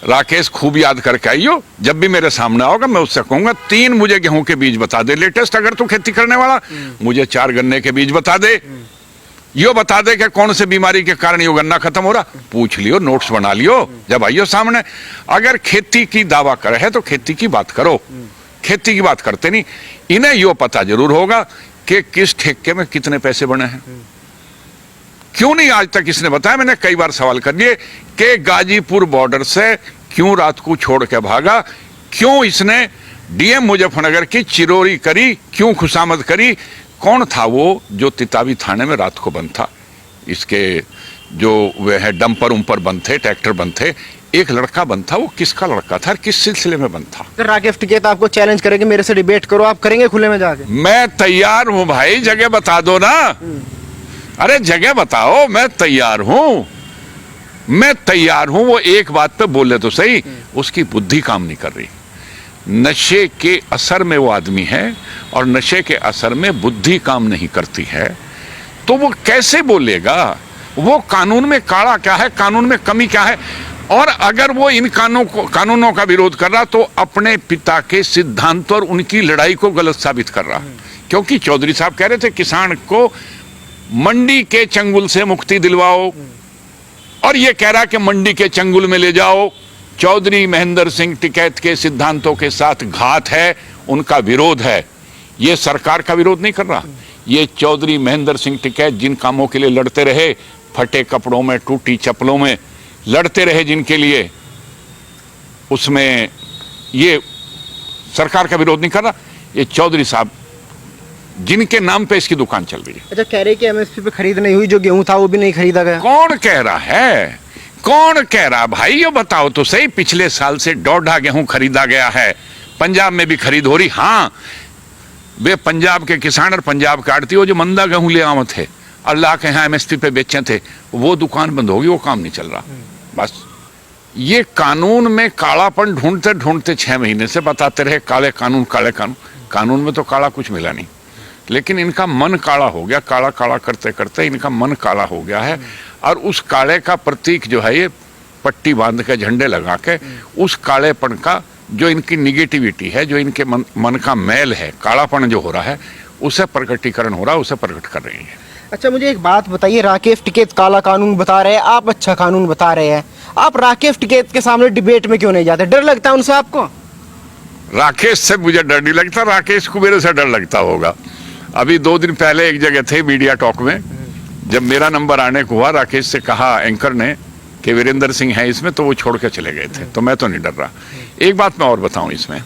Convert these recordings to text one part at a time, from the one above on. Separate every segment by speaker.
Speaker 1: राकेश खूब याद करके आइयो, जब भी मेरे सामने आओगे मैं उससे कहूंगा 3 मुझे गेहूं के बीज बता दे लेटेस्ट, अगर तू खेती करने वाला, मुझे 4 गन्ने के बीज बता दे, यो बता दे कि कौन से बीमारी के कारण यो गन्ना खत्म हो रहा, पूछ लियो, नोट्स बना लियो, जब आइयो सामने। अगर खेती की दावा करे है तो खेती की बात करो, खेती की बात करते नहीं। इन्हें यो पता जरूर होगा कि किस ठेके में कितने पैसे बने हैं। क्यों नहीं आज तक इसने बताया? मैंने कई बार सवाल कर लिए कि गाजीपुर बॉर्डर से क्यों रात को छोड़ के भागा, क्यों इसने डीएम मुजफ्फरनगर की चिरोरी करी, क्यों खुशामद करी, कौन था वो जो तितावी थाने में रात को बंद था? इसके जो वे है डंपर उम्पर बंद थे, ट्रैक्टर बंद थे, एक लड़का बंद था, वो किसका लड़का था, किस सिलसिले में बंद था?
Speaker 2: राकेश टिकैत आपको चैलेंज करेंगे, मेरे से डिबेट करो, आप करेंगे खुले में जाके?
Speaker 1: मैं तैयार हूं भाई, जगह बता दो ना। अरे जगह बताओ, मैं तैयार हूं, मैं तैयार हूं। वो एक बात पे बोले तो सही, उसकी बुद्धि काम नहीं कर रही। नशे के असर में वो आदमी है और नशे के असर में बुद्धि काम नहीं करती है, तो वो कैसे बोलेगा? वो कानून में काला क्या है, कानून में कमी क्या है? और अगर वो इन कानूनों का विरोध कर रहा तो अपने पिता के सिद्धांत और उनकी लड़ाई को गलत साबित कर रहा। क्योंकि चौधरी साहब कह रहे थे किसान को मंडी के चंगुल से मुक्ति दिलवाओ, और ये कह रहा कि मंडी के चंगुल में ले जाओ। चौधरी महेंद्र सिंह टिकैत के सिद्धांतों के साथ घात है, उनका विरोध है। ये सरकार का विरोध नहीं कर रहा, ये चौधरी महेंद्र सिंह टिकैत जिन कामों के लिए लड़ते रहे, फटे कपड़ों में, टूटी चप्पलों में लड़ते रहे जिनके लिए, उसमें ये सरकार का विरोध नहीं कर रहा। ये चौधरी साहब जिनके नाम पे इसकी दुकान चल रही है।
Speaker 2: अच्छा, कह रहे कि एमएसपी पे खरीद नहीं हुई, जो गेहूं था वो भी नहीं खरीदा गया।
Speaker 1: कौन कह रहा है? कौन कह रहा भाई? ये बताओ तो सही। पिछले साल से 1.5 गेहूं खरीदा गया है, पंजाब में भी खरीद हो रही। हाँ, वे पंजाब के किसान और पंजाब के आड़ती हो जो मंदा गेहूं ले आए थे, अल्लाह के यहाँ एमएसपी पे बेचे थे, वो दुकान बंद होगी, वो काम नहीं चल रहा। बस ये कानून में कालापन ढूंढते ढूंढते 6 महीने से बताते रहे काले कानून, काले कानून। कानून में तो काला कुछ मिला नहीं, लेकिन इनका मन काला हो गया। काला काला करते करते इनका मन काला हो गया है, और उस काले का प्रतीक जो है, ये पट्टी बांध के झंडे लगा के उस कालेपन का जो इनकी निगेटिविटी है, जो इनके मन का मैल है, कालापन जो हो रहा है, उसे प्रकटीकरण हो रहा है, उसे प्रकट कर रही है।
Speaker 2: अच्छा, मुझे एक बात बताइए, राकेश टिकैत काला कानून बता रहे हैं, आप अच्छा कानून बता रहे हैं, आप राकेश टिकैत के सामने डिबेट में क्यों नहीं जाते? डर लगता है उनसे आपको?
Speaker 1: राकेश से मुझे डर नहीं लगता, राकेश को मेरे से डर लगता होगा। अभी 2 दिन पहले एक जगह थे मीडिया टॉक में, जब मेरा नंबर आने को हुआ, राकेश से कहा एंकर ने कि वीरेंद्र सिंह है इसमें, तो वो छोड़ के चले गए थे। तो मैं तो नहीं डर रहा। एक बात मैं और बताऊं, इसमें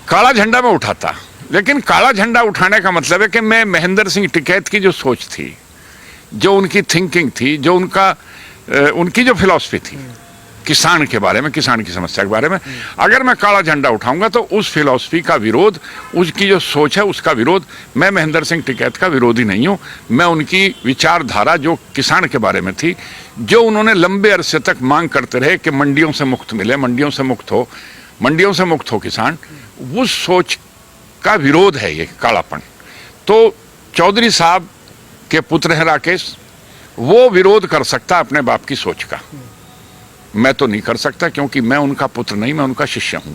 Speaker 1: काला झंडा मैं उठाता, लेकिन काला झंडा उठाने का मतलब है कि मैं महेंद्र सिंह टिकैत की जो सोच थी, जो उनकी थिंकिंग थी, जो उनकी जो फिलॉसफी थी किसान के बारे में, किसान की समस्या के बारे में, अगर मैं काला झंडा उठाऊंगा तो उस फिलॉसफी का विरोध, उसकी जो सोच है उसका विरोध। मैं महेंद्र सिंह टिकैत का विरोधी नहीं हूं, मैं उनकी विचारधारा जो किसान के बारे में थी, जो उन्होंने लंबे अरसे तक मांग करते रहे कि मंडियों से मुक्त मिले, मंडियों से मुक्त हो किसान, उस सोच का विरोध है ये कालापन। तो चौधरी साहब के पुत्र हैं राकेश, वो विरोध कर सकता अपने बाप की सोच का, मैं तो नहीं कर सकता, क्योंकि मैं उनका पुत्र नहीं, मैं उनका शिष्य हूं।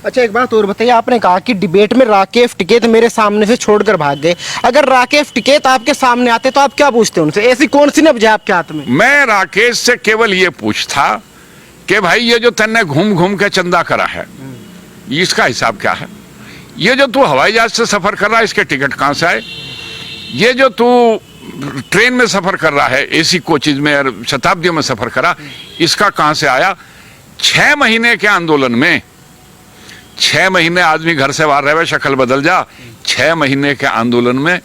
Speaker 2: अच्छा, एक बात और बताइए, आपने कहा कि डिबेट में राकेश टिकैत मेरे सामने से छोड़कर भाग गए। अगर राकेश टिकैत आपके सामने आते तो आप क्या पूछते उनसे? ऐसी कौन सी नब्ज है आपके हाथ में? मैं
Speaker 1: राकेश से केवल ये पूछता कि भाई ये जो तन्ने घूम घूम के चंदा करा है, इसका हिसाब क्या है? ये जो तू हवाई जहाज से सफर कर रहा है, इसके टिकट कहां से आए? ये जो तू ट्रेन में सफर कर रहा है, एसी कोचेज में और शताब्दियों में सफर करा, इसका कहां से आया? 6 महीने के आंदोलन में, 6 महीने आदमी घर से बाहर रहे, शक्ल बदल जा। 6 महीने के आंदोलन में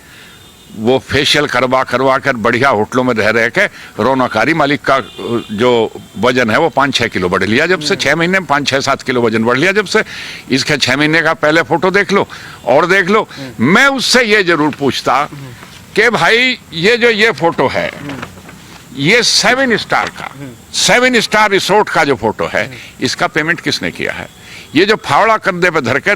Speaker 1: वो फेशियल करवा कर बढ़िया होटलों में रह के रौनकारी मालिक का जो वजन है वो 5-6 किलो बढ़ लिया जब से। 6 महीने में 5-6-7 किलो वजन बढ़ लिया जब से। इसके 6 महीने का पहले फोटो देख लो और देख लो। मैं उससे ये जरूर पूछता कि भाई ये फोटो है, ये 7 स्टार रिसोर्ट का जो फोटो है, इसका पेमेंट किसने किया है? ये जो फावड़ा कंधे पे धरकर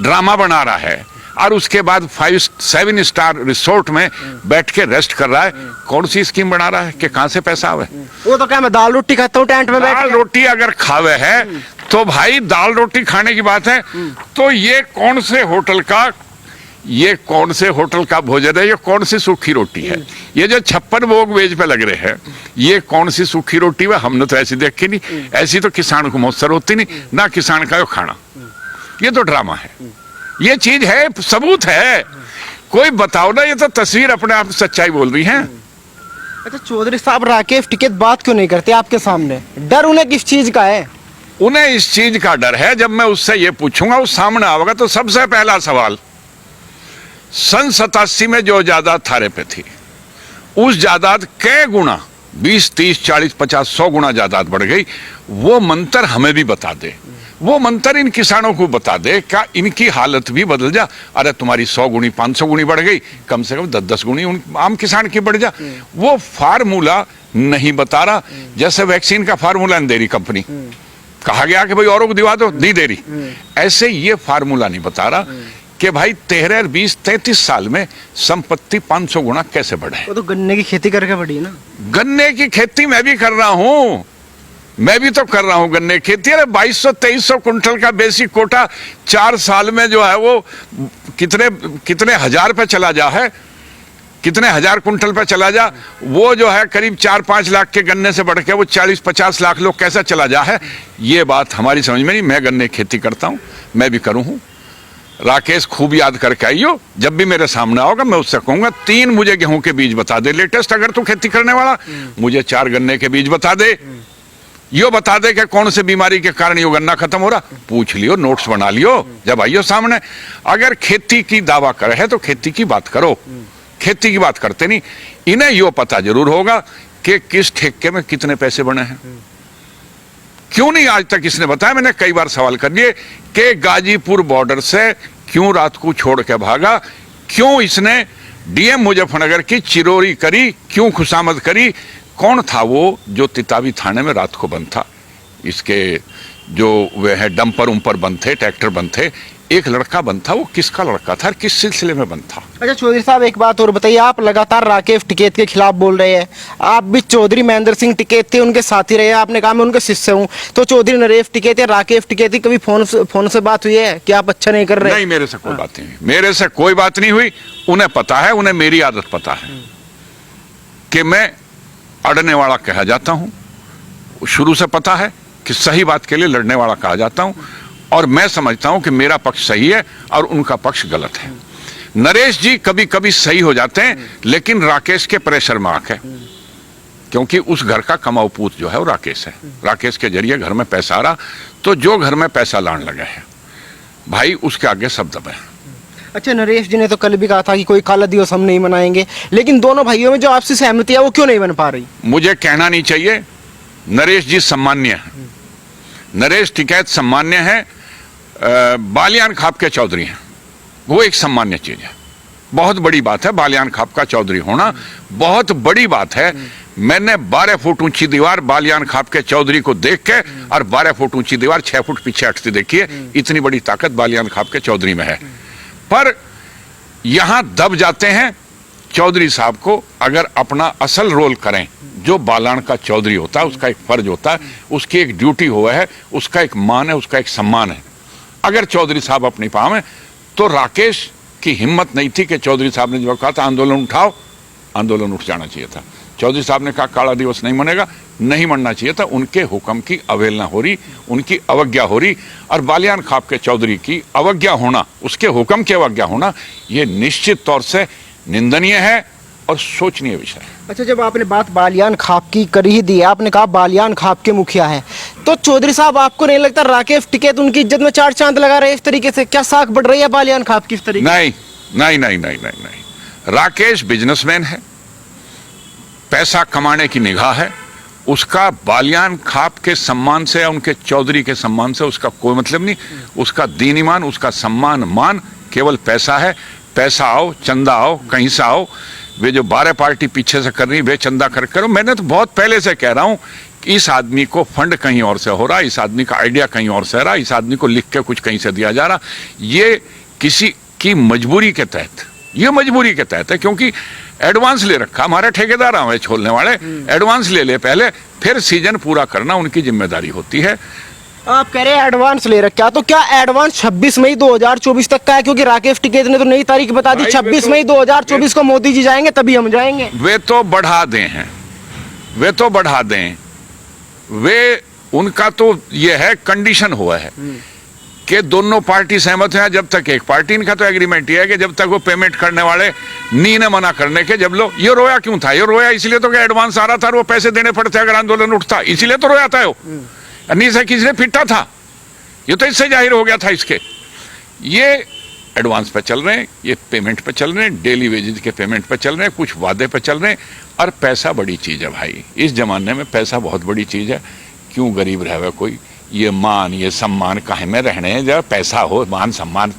Speaker 1: ड्रामा बना रहा है, और उसके बाद 5-7 स्टार रिसोर्ट में बैठ के रेस्ट कर रहा है। कौन सी स्कीम बना रहा है कि कहां से पैसा आवे?
Speaker 2: वो तो क्या, मैं दाल रोटी खाता हूँ टेंट में बैठ
Speaker 1: दाल
Speaker 2: के।
Speaker 1: रोटी अगर खावे है तो भाई दाल रोटी खाने की बात है, तो ये कौन से होटल का भोजन है? ये कौन सी सूखी रोटी है? ये जो 56 भोग वेज पे लग रहे हैं, ये कौन सी सूखी रोटी है? हमने तो ऐसी देखी नहीं। ऐसी तो किसान को मौसर होती नहीं, ना किसान का खाना। ये तो ड्रामा है, ये चीज है, सबूत है। कोई बताओ ना, ये तो तस्वीर अपने आप सच्चाई बोल रही है।
Speaker 2: अच्छा चौधरी साहब, राकेश टिकैत बात क्यों नहीं करते आपके सामने? डर उन्हें किस चीज का है?
Speaker 1: उन्हें इस चीज का डर है, जब मैं उससे ये पूछूंगा, वो सामने आएगा तो सबसे पहला सवाल, सन 87 में जो जायदाद थारे पे थी, उस जायदाद कै गुना 20, 30, 40, 50, 100 गुना जायदाद बढ़ गई, वो मंत्र हमें भी बता दे। वो मंत्र इन किसानों को बता दे, क्या इनकी हालत भी बदल जा। अरे तुम्हारी 100 गुनी 500 गुनी बढ़ गई, कम से कम 10-10 गुनी उन आम किसान की बढ़ जा। वो फार्मूला नहीं बता रहा। जैसे वैक्सीन का फार्मूला नहीं दे रही कंपनी, कहा गया कि भाई औरों को दिवा दो, नहीं दे रही। ऐसे ये फार्मूला नहीं बता रहा कि भाई 13, 20, 33 साल में संपत्ति 500 गुना कैसे बढ़े।
Speaker 2: वो तो गन्ने की खेती करके बढ़ी है ना।
Speaker 1: गन्ने की खेती मैं भी कर रहा हूं, मैं भी तो कर रहा हूं गन्ने की खेती। अरे 2200-2300 कुंटल का बेसिक कोटा 4 साल में जो है वो कितने हजार पे चला जा है, कितने हजार कुंटल पे चला जा। वो जो है करीब 4-5 लाख के गन्ने से बढ़ के वो 40-50 लाख लोग कैसा चला जा है, ये बात हमारी समझ में नहीं। मैं गन्ने की खेती करता हूं, मैं भी करूं हूं। राकेश खूब याद करके आइयो, जब भी मेरे सामने आओगा मैं उससे कहूंगा 3 मुझे गेहूं के बीज बता दे लेटेस्ट, अगर तू खेती करने वाला। मुझे 4 गन्ने के बीज बता दे, यो बता दे कि कौन से बीमारी के कारण यो गन्ना खत्म हो रहा। पूछ लियो, नोट्स बना लियो, जब आइयो सामने। अगर खेती की दावा करे है तो खेती की बात करो, खेती की बात करते नहीं। इन्हें यो पता जरूर होगा कि किस ठेके में कितने पैसे बने हैं। क्यों नहीं आज तक इसने बताया? मैंने कई बार सवाल कर लिए कि गाजीपुर बॉर्डर से क्यों रात को छोड़ के भागा, क्यों इसने डीएम मुजफ्फरनगर की चिरोरी करी, क्यों खुशामद करी। कौन था वो जो तितावी थाने में रात को बंद था? इसके जो वे है डंपर उम्पर बंद थे, ट्रैक्टर बंद थे, एक लड़का बंद था। वो किसका लड़का था, किस सिलसिले में बंद था?
Speaker 2: अच्छा चौधरी साहब, एक बात और बताइए, आप लगातार राकेश टिकैत के खिलाफ बोल रहे हैं। आप भी चौधरी महेंद्र सिंह टिकैत थे, उनके साथी रहे, आपने कहा मैं उनके शिष्य हूं। तो चौधरी नरेश टिकैत या राकेश टिकैत की कभी फोन से बात हुई है कि आप अच्छा नहीं कर रहे?
Speaker 1: नहीं, मेरे से कोई बात नहीं हुई, मेरे से कोई बात नहीं हुई। उन्हें पता है, उन्हें मेरी आदत पता है कि मैं अड़ने वाला कहा जाता हूं। शुरू से पता है कि सही बात के लिए लड़ने वाला कहा जाता हूं, और मैं समझता हूं कि मेरा पक्ष सही है और उनका पक्ष गलत है। नरेश जी कभी कभी सही हो जाते हैं, लेकिन राकेश के प्रेशर में आके, क्योंकि उस घर का कमाऊ पूत जो है वो राकेश है। राकेश के जरिए घर में पैसा आ रहा, तो जो घर में पैसा लाने लगे हैं भाई, उसके आगे सब दबे हैं।
Speaker 2: अच्छा, नरेश जी ने तो कल भी कहा था कि कोई काला दिवस हम नहीं मनाएंगे, लेकिन दोनों भाइयों में जो आपसी सहमति है वो क्यों नहीं बन पा रही?
Speaker 1: मुझे कहना नहीं चाहिए। नरेश जी सम्मान्य है, नरेश टिकैत सम्मान्य है। बालियान खाप के चौधरी हैं, वो एक सम्मान्य चीज है, बहुत बड़ी बात है। बालियान खाप का चौधरी होना बहुत बड़ी बात है। मैंने 12 फुट ऊंची दीवार बालियान खाप के चौधरी को देख के, और 12 फुट ऊंची दीवार 6 फुट पीछे हटती देखी है। इतनी बड़ी ताकत बालियान खाप के चौधरी में है। पर यहां दब जाते हैं चौधरी साहब को अगर अपना असल रोल करें, जो बालान का चौधरी होता है उसका एक फर्ज होता है, उसकी एक ड्यूटी हुआ है, उसका एक मान है, उसका एक सम्मान है। अगर चौधरी साहब अपनी पावे, तो राकेश की हिम्मत नहीं थी कि चौधरी साहब ने जो कहा था आंदोलन उठाओ, आंदोलन उठ जाना चाहिए था। चौधरी साहब ने कहा काला दिवस नहीं मनेगा, नहीं मनना चाहिए था। उनके हुक्म की अवहेलना हो रही, उनकी अवज्ञा हो रही। और बालियान खाप के चौधरी की अवज्ञा होना, उसके हुक्म की अवज्ञा होना, यह निश्चित तौर से निंदनीय है और सोचनीय विषय है।
Speaker 2: अच्छा, जब आपने बात बालियान खाप की कर ही दी, आपने कहा बालियान खाप के मुखिया है, तो चौधरी साहब आपको नहीं लगता राकेश टिकैत उनकी इज्जत में 4 चांद लगा रहे इस तरीके से? क्या साख बढ़ रही है बालियान खाप की इस तरीके?
Speaker 1: नहीं नहीं नहीं नहीं नहीं नहीं। राकेश बिजनेसमैन है, पैसा कमाने की निगाह है। उसका बालियान खाप के सम्मान से या उनके चौधरी के सम्मान से उसका कोई मतलब नहीं। उसका दीन ईमान, उसका सम्मान मान केवल पैसा है। पैसा आओ, चंदा आओ, कहीं से आओ। वे जो 12 पार्टी पीछे से कर रही, वे चंदा कर करो। मैंने तो बहुत पहले से कह रहा हूं कि इस आदमी को फंड कहीं और से हो रहा, इस आदमी का आइडिया कहीं और से रहा, इस आदमी को लिख के कुछ कहीं से दिया जा रहा। ये किसी कि मजबूरी के तहत, ये मजबूरी के तहत है, क्योंकि एडवांस ले रखा, हमारे ठेकेदार हमें छोड़ने वाले, एडवांस ले पहले, फिर सीजन पूरा करना उनकी जिम्मेदारी होती है।
Speaker 2: आप कह रहे हैं एडवांस ले रखा, तो क्या एडवांस 26 मई 2024 तक का है? क्योंकि राकेश टिकैत ने तो नई तारीख बता दी, 26 मई 2024 को मोदी जी जाएंगे तभी हम जाएंगे।
Speaker 1: वे तो बढ़ा दें हैं, वे तो बढ़ा दें, वे उनका तो ये है, कंडीशन हुआ है कि दोनों पार्टी सहमत हैं। जब तक एक पार्टी, इनका तो एग्रीमेंट ये है कि जब तक वो पेमेंट करने वाले नी ने मना करने के, जब लोग, ये रोया क्यों था? ये रोया इसलिए तो कि एडवांस आ रहा था और वो पैसे देने पड़ते अगर आंदोलन उठता, इसीलिए तो रोया था। वो नहीं से किसी ने पिटा था, ये तो इससे जाहिर हो गया था। इसके ये एडवांस पे चल रहे हैं, ये पेमेंट पे चल रहे हैं, डेली वेजेज के पेमेंट पे चल रहे हैं, कुछ वादे पे चल रहे हैं। और पैसा बड़ी चीज है भाई, इस जमाने में पैसा बहुत बड़ी चीज है। क्यों गरीब रहे कोई? ये मान, ये सम्मान काहे में रहने हैं? जब पैसा हो, मान सम्मान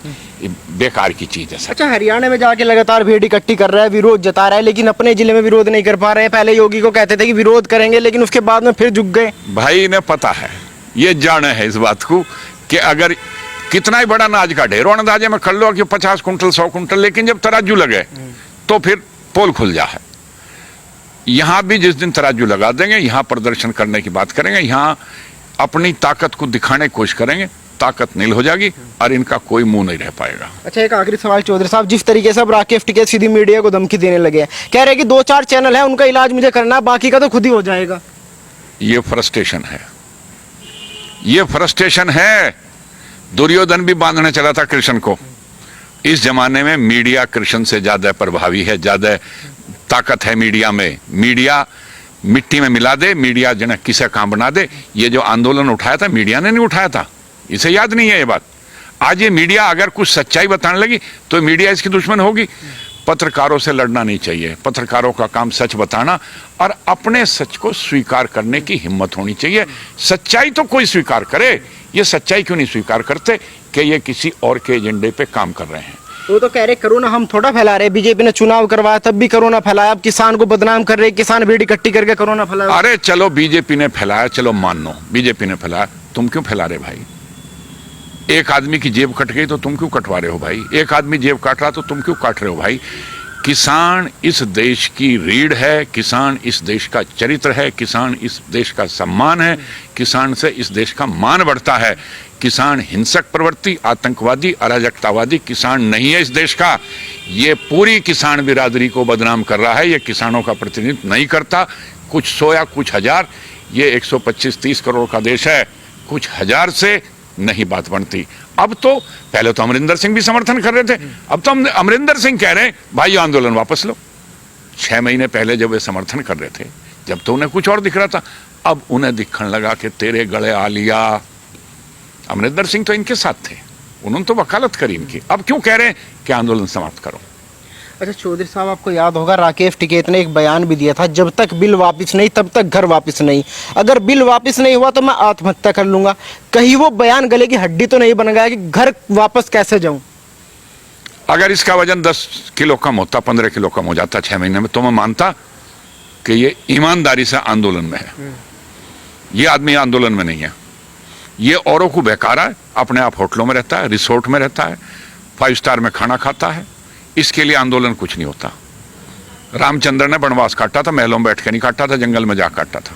Speaker 1: बेकार की चीज है।
Speaker 2: अच्छा, हरियाणा में जाके लगातार भीड़ इकट्ठी कर रहा है, विरोध जता रहा है, लेकिन अपने जिले में विरोध नहीं कर पा रहे हैं। पहले योगी को कहते थे कि विरोध करेंगे, लेकिन उसके बाद में फिर झुक गए।
Speaker 1: भाई इन्हें पता है, ये जाने है इस बात को कि अगर कितना ही बड़ा अनाज का ढेर अंदाजे में कर लो कि 50 कुंटल 100 कुंटल, लेकिन जब तराजू लगे तो फिर पोल खुल जा है। यहां भी जिस दिन तराजू लगा देंगे, यहां प्रदर्शन करने की बात करेंगे, यहां अपनी ताकत को दिखाने की कोशिश करेंगे, ताकत नील हो जाएगी और इनका कोई मुंह नहीं रह पाएगा।
Speaker 2: अच्छा, एक आखिरी सवाल चौधरी साहब, जिस तरीके से अब राकेश टिकैत सीधी मीडिया को धमकी देने लगे हैं, कह रहे हैं कि 2-4 चैनल है, उनका इलाज मुझे करना है, बाकी का तो खुद ही हो जाएगा।
Speaker 1: ये फ्रस्ट्रेशन है, ये फ्रस्ट्रेशन है। दुर्योधन भी बांधने चला था कृष्ण को। इस जमाने में मीडिया कृष्ण से ज्यादा प्रभावी है, ज्यादा ताकत है मीडिया में। मीडिया मिट्टी में मिला दे, मीडिया जन किसे काम बना दे। ये जो आंदोलन उठाया था, मीडिया ने नहीं उठाया था, इसे याद नहीं है ये बात। आज ये मीडिया अगर कुछ सच्चाई बताने लगी तो मीडिया इसकी दुश्मन होगी। पत्रकारों से लड़ना नहीं चाहिए, पत्रकारों का काम सच बताना और अपने सच को स्वीकार करने की हिम्मत होनी चाहिए। सच्चाई तो कोई स्वीकार करे, ये सच्चाई क्यों नहीं स्वीकार करते कि ये किसी और के एजेंडे पे काम कर रहे हैं।
Speaker 2: वो तो कह रहे कोरोना हम थोड़ा फैला रहे, बीजेपी ने चुनाव करवाया तब भी कोरोना फैलाया, अब किसान को बदनाम कर रहे, किसान भीड़ इकट्ठी करके कोरोना फैलाया।
Speaker 1: अरे चलो बीजेपी ने फैलाया, चलो मान लो बीजेपी ने फैलाया, तुम क्यों फैला रहे भाई? एक आदमी की जेब कट गई तो तुम क्यों कटवा रहे हो भाई? एक आदमी जेब काट रहा तो तुम क्यों काट रहे हो भाई? किसान इस देश की रीढ़ है, किसान इस देश का चरित्र है, किसान इस देश का सम्मान है, किसान से इस देश का मान बढ़ता है। किसान हिंसक प्रवृत्ति, आतंकवादी, अराजकतावादी किसान नहीं है इस देश का। ये पूरी किसान बिरादरी को बदनाम कर रहा है, ये किसानों का प्रतिनिधित्व नहीं करता। कुछ 100 या कुछ हजार, ये 125-30 करोड़ का देश है, कुछ हजार से नहीं बात बनती। अब तो, पहले तो अमरिंदर सिंह भी समर्थन कर रहे थे, अब तो अमरिंदर सिंह कह रहे हैं भाई आंदोलन वापस लो। 6 महीने पहले जब वे समर्थन कर रहे थे, जब तो उन्हें कुछ और दिख रहा था, अब उन्हें दिखने लगा कि तेरे गले आ लिया। अमरिंदर सिंह तो इनके साथ थे, उन्होंने तो वकालत करी इनकी, अब क्यों कह रहे हैं कि आंदोलन समाप्त करो?
Speaker 2: अच्छा चौधरी साहब, आपको याद होगा राकेश टिकैत ने एक बयान भी दिया था, जब तक बिल वापस नहीं तब तक घर वापस नहीं, अगर बिल वापस नहीं हुआ तो मैं आत्महत्या कर लूंगा। कहीं वो बयान गले की हड्डी तो नहीं बन गया कि घर वापस कैसे जाऊं?
Speaker 1: अगर इसका वजन 10 किलो कम होता, 15 किलो कम हो जाता 6 महीने में, तो मैं मानता कि ये ईमानदारी से आंदोलन में है। ये आदमी आंदोलन में नहीं है, ये औरों को बहकारा है, अपने आप होटलों में रहता है, रिसोर्ट में रहता है, 5 स्टार में खाना खाता है। इसके लिए आंदोलन कुछ नहीं होता। रामचंद्र ने वनवास काटा था, महलों में बैठ के नहीं काटा था, जंगल में जा काटा था।